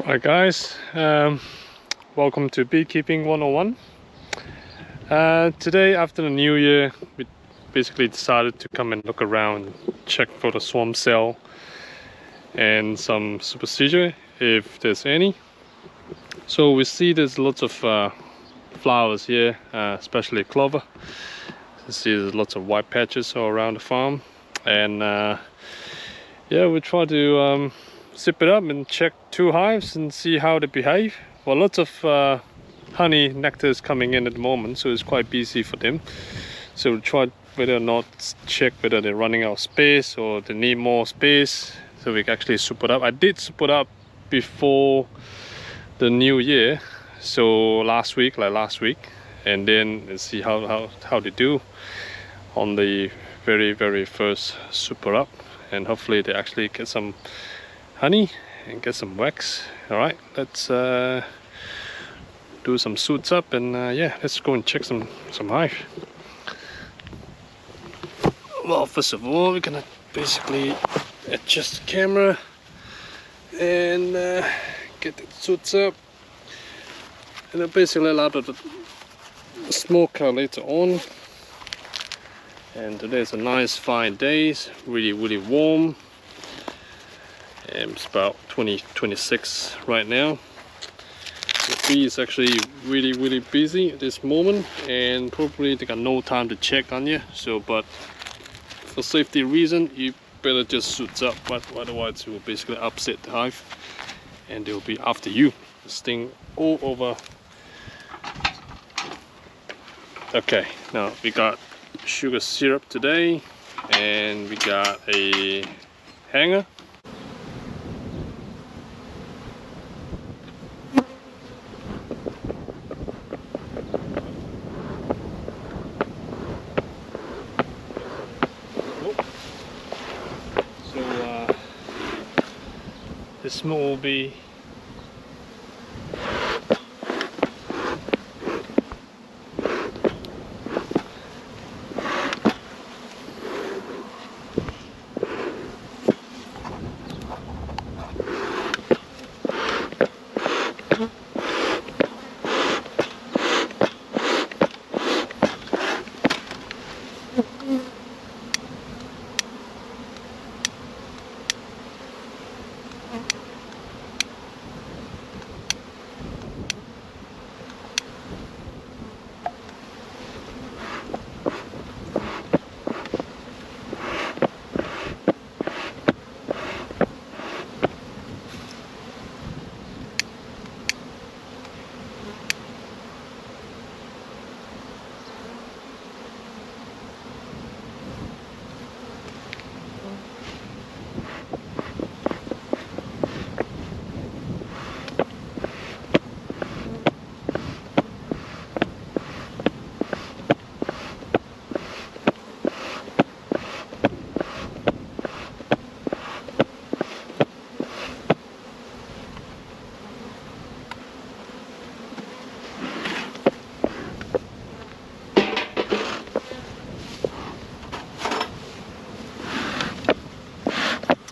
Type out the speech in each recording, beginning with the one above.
Alright guys, welcome to Beekeeping 101. Today after the new year, we basically decided to come and look around, check for the swarm cell and some supersedure if there's any. So we see there's lots of flowers here, especially clover. You see there's lots of white patches all around the farm, and yeah, we try to zip it up and check 2 hives and see how they behave. Well, lots of honey nectar is coming in at the moment, so it's quite busy for them. So we'll try whether or not check whether they're running out of space or they need more space, so we can actually soup it up. I did soup it up before the new year, so last week, and then let's see how they do on the very first super up, and hopefully they actually get some honey and get some wax. All right, let's do some suits up, and yeah, let's go and check some hive. Well, first of all, we're gonna basically adjust the camera and get the suits up, and then basically allow the smoker later on. And today's a nice fine day, really warm. It's about 26 right now. The bee is actually really busy at this moment, and probably they got no time to check on you. So, but for safety reason, you better just suit up, but otherwise you will basically upset the hive, and they'll be after you, sting all over. Okay, now we got sugar syrup today, and we got a hanger. This will be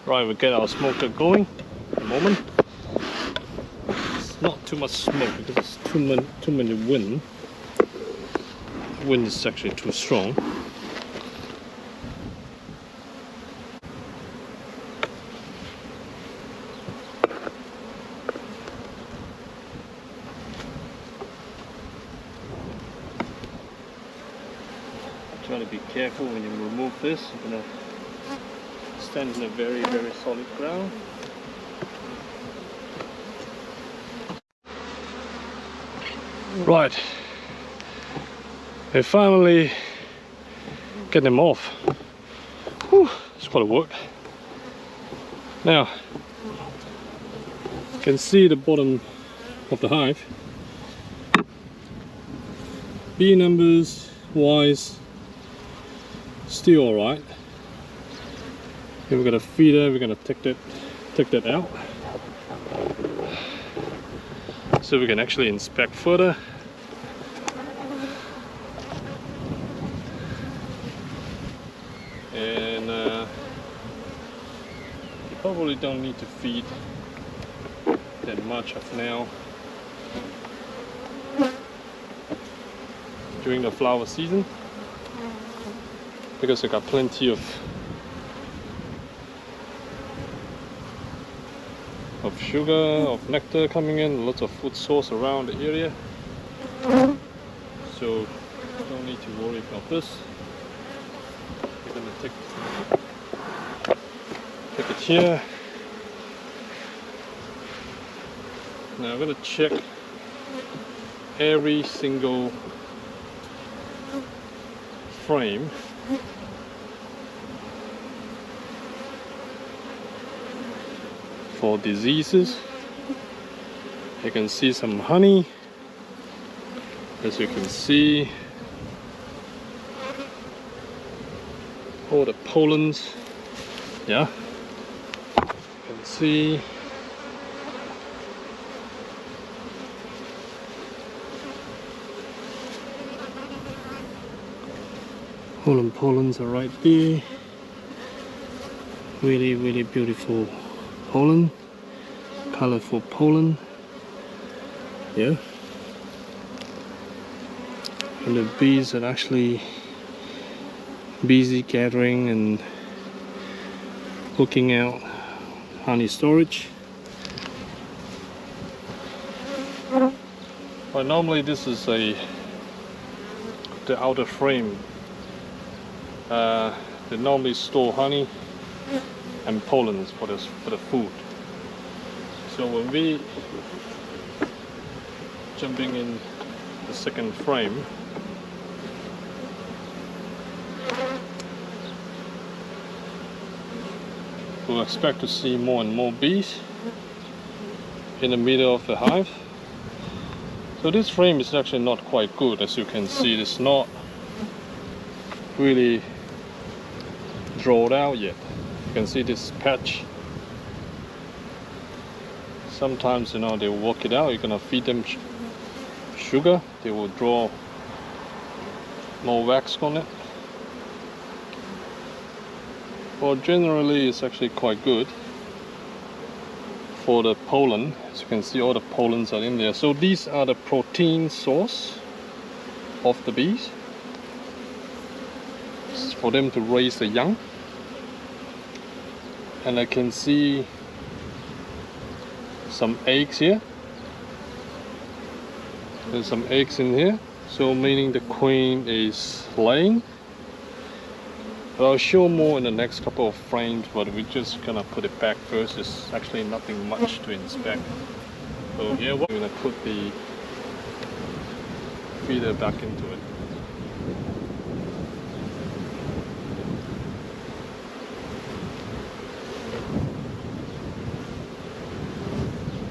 right. We get our smoker going at the moment. It's not too much smoke because it's too many wind. The wind is actually too strong. Try to be careful when you remove this. You're gonna stand in a very solid ground. Right, they finally get them off. Whew, it's quite a work. Now, you can see the bottom of the hive. Bee numbers wise, still alright. Here we've got a feeder, we're going to take that out, so we can actually inspect further. And you probably don't need to feed that much of now. During the flower season, because I got plenty of sugar, of nectar coming in, lots of food source around the area, so don't need to worry about this. We're gonna take it here. Now I'm gonna check every single frame for diseases. You can see some honey, as you can see, all the pollens. Yeah, you can see all the pollens are right there. Really, really beautiful pollen, colorful pollen. Yeah, and the bees are actually busy gathering and hooking out honey storage. But normally this is the outer frame. They normally store honey and pollens for the food. So when we jumping in the second frame, we'll expect to see more and more bees in the middle of the hive. So this frame is actually not quite good. As you can see, it's not really drawn out yet. You can see this patch. Sometimes, you know, they will work it out. You're gonna feed them sugar, they will draw more wax on it. Well, generally it's actually quite good for the pollen. As you can see, all the pollens are in there. So these are the protein source of the bees. It's for them to raise the young. And I can see some eggs here. There's some eggs in here, so meaning the queen is laying. But I'll show more in the next couple of frames, but we're just gonna put it back first. There's actually nothing much to inspect. So here we're gonna put the feeder back into it.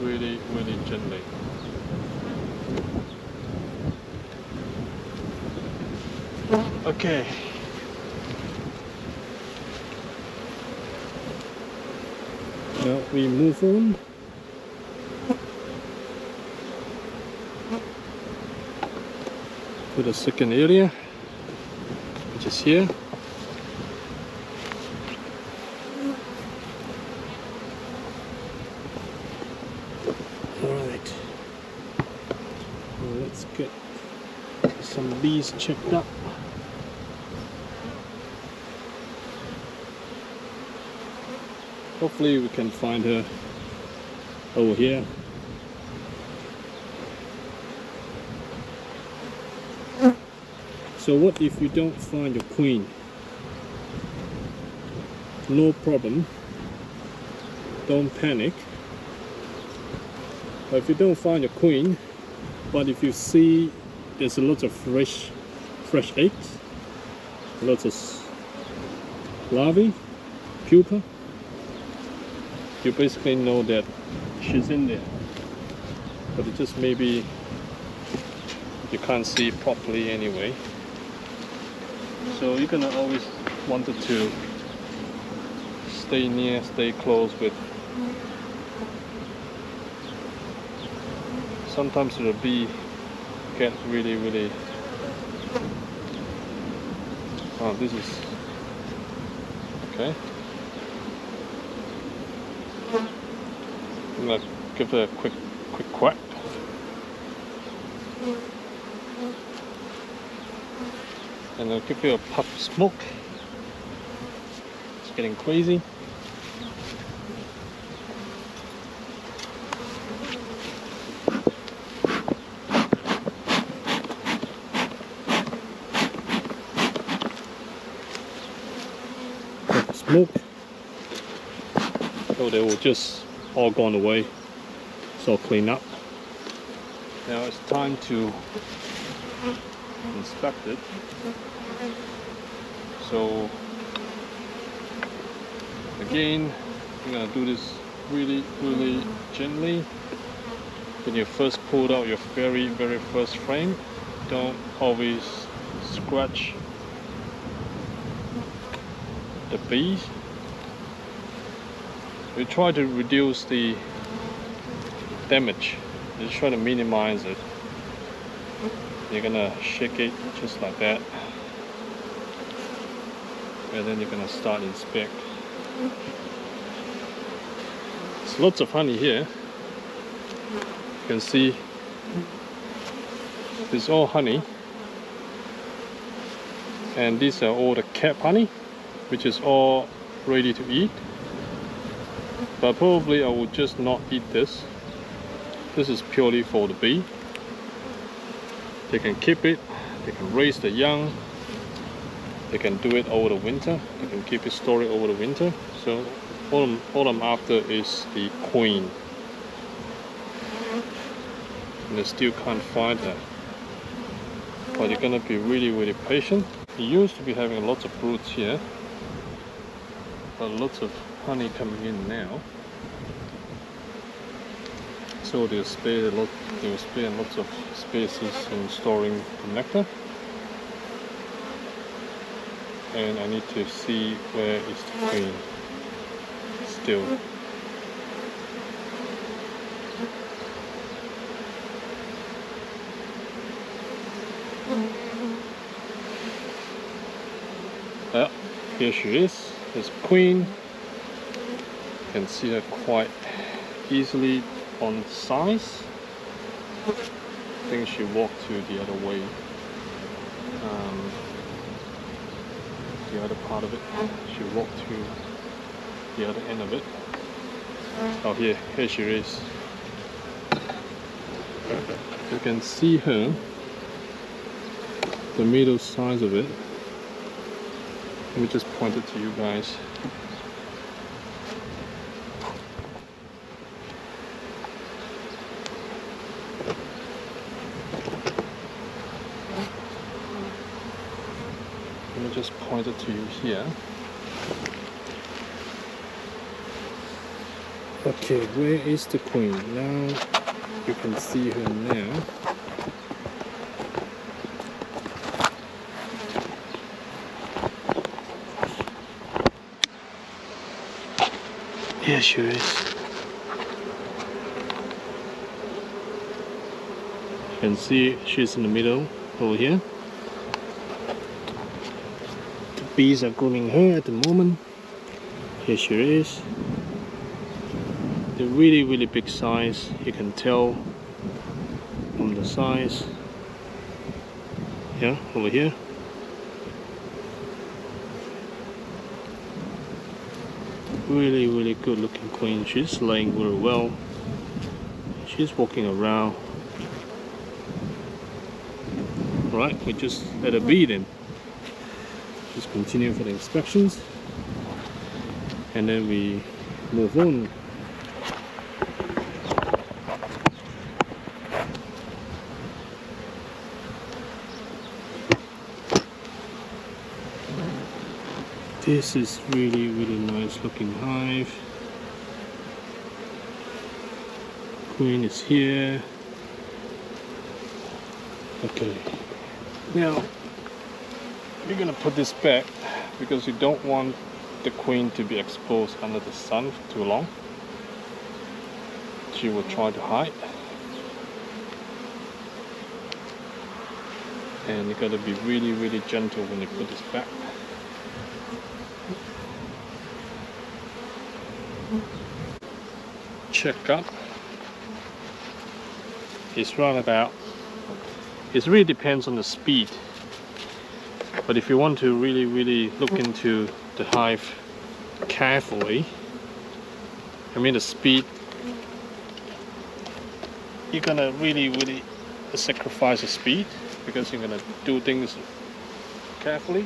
Really, really gently. Okay. Now we move on. To the second area, which is here. Alright. Well, let's get some bees checked up. Hopefully we can find her over here. So what if you don't find your queen? No problem. Don't panic. But if you don't find your queen, but if you see there's a lot of fresh eggs, lots of larvae, pupa, you basically know that she's in there. But it just maybe you can't see properly anyway. So you're gonna always wanted to stay close with. Sometimes the bee get really. Oh, this is okay. I'm gonna give it a quick quack. And I'll give you a puff of smoke. It's getting crazy. Puff of smoke. So they will just all gone away. It's all cleaned up. Now it's time to inspect it. So again, you're gonna do this really gently. When you first pull out your very first frame, don't always scratch the bees. We try to reduce the damage. You try to minimize it. You're gonna shake it just like that, and then you're gonna start inspect. There's lots of honey here. You can see it's all honey, and these are all the cap honey, which is all ready to eat. But probably I will just not eat this. This is purely for the bee. They can keep it, they can raise the young, they can do it over the winter, they can keep it stored over the winter. So all I'm after is the queen. And they still can't find her. But you're gonna be really patient. You used to be having lots of broods here, but lots of honey coming in now. So they'll spare lots of spaces in storing the nectar. And I need to see where is the queen still. Yeah, here she is. There's queen. You can see her quite easily on size. I think she walked to the other way, the other part of it. She walked to the other end of it. Oh, here she is. You can see her, the middle size of it. Let me just point it to you guys. Let me just point it to you here. Okay, where is the queen? Now you can see her now. Here she is. You can see she's in the middle over here. The bees are grooming her at the moment. Here she is. They're really big size. You can tell from the size. Yeah, over here. Really good looking queen. She's laying very well. She's walking around. Right, we just let her be then. Just continue for the inspections, and then we move on. This is really nice looking hive. Queen is here. Okay, now we're gonna put this back because you don't want the queen to be exposed under the sun for too long. She will try to hide, and you gotta be really gentle when you put this back. Check up is right about, it really depends on the speed. But if you want to really look into the hive carefully, I mean the speed, you're gonna really sacrifice the speed because you're gonna do things carefully.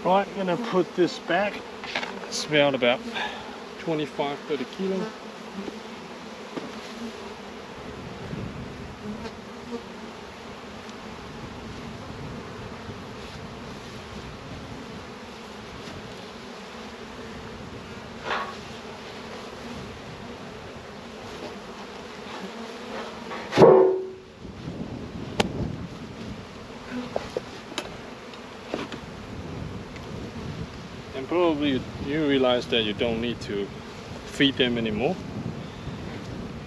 Right, I'm gonna put this back. It's about 25-30 kilo. And probably you realize that you don't need to feed them anymore.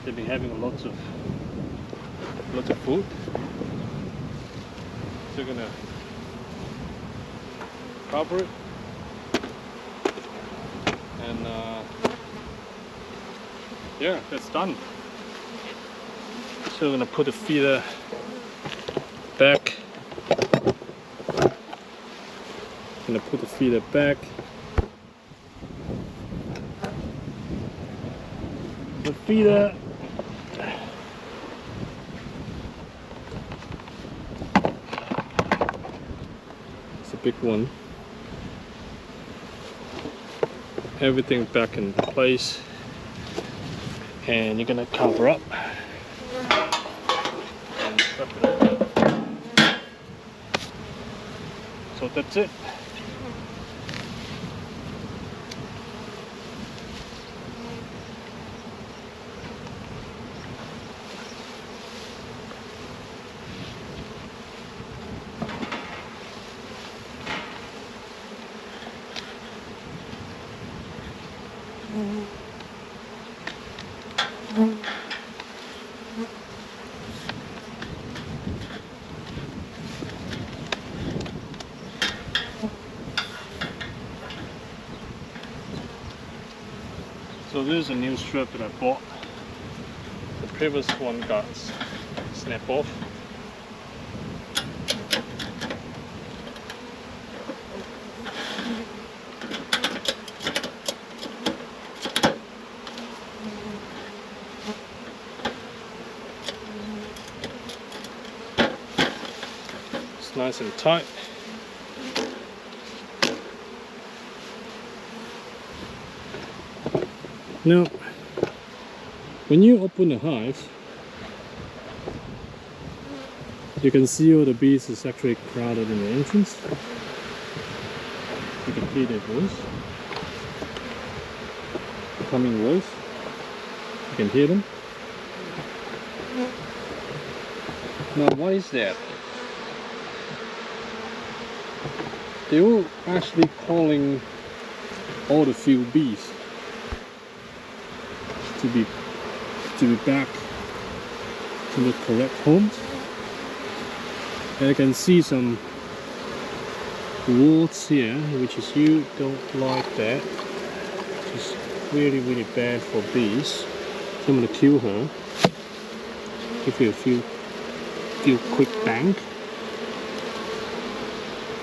They've been having lots of food. So you're gonna cover it and yeah, that's done. So we're gonna put the feeder back. Gonna put the feeder back. The feeder it's a big one. Everything back in place, and you're gonna cover up and wrap it up. So that's it. So this is a new strip that I bought. The previous one got snapped off. It's nice and tight. Now, when you open the hive, you can see all the bees is actually crowded in the entrance. You can hear their voice, coming voice. You can hear them. Now, why is that? They're all actually calling all the few bees to be back to the correct homes. And I can see some warts here, which is you don't like that. It's really bad for bees. So I'm gonna kill her. Give you a few quick bang.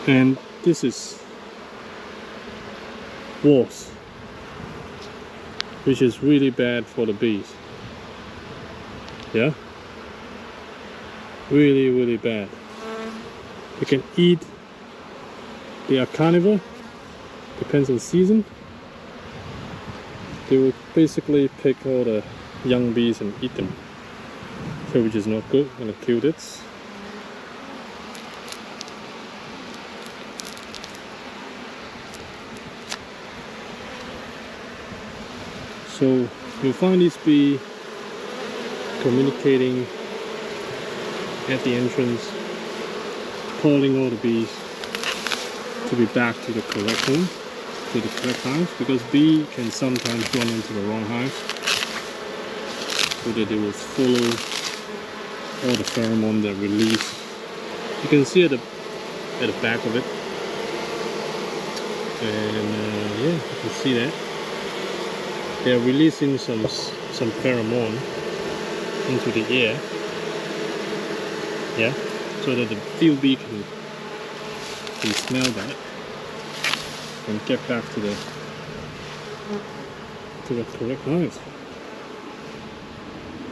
And this is wasp, which is really bad for the bees. Yeah, really bad. They can eat. They are carnivore, depends on season. They will basically pick all the young bees and eat them, so which is not good. I'm gonna kill this. So you'll find this bee communicating at the entrance, calling all the bees to be back to the correct home, to the correct hive, because bee can sometimes run into the wrong hive, so that they will follow all the pheromone that release. You can see at the back of it, and yeah, you can see that they are releasing some pheromone into the air, yeah, so that the field bee can smell that and get back to the correct hive.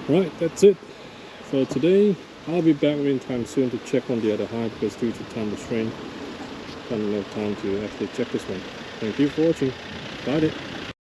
Right, that's it for today. I'll be back anytime soon to check on the other hive, because due to time restraint, I don't have time to actually check this one. Thank you for watching. Bye.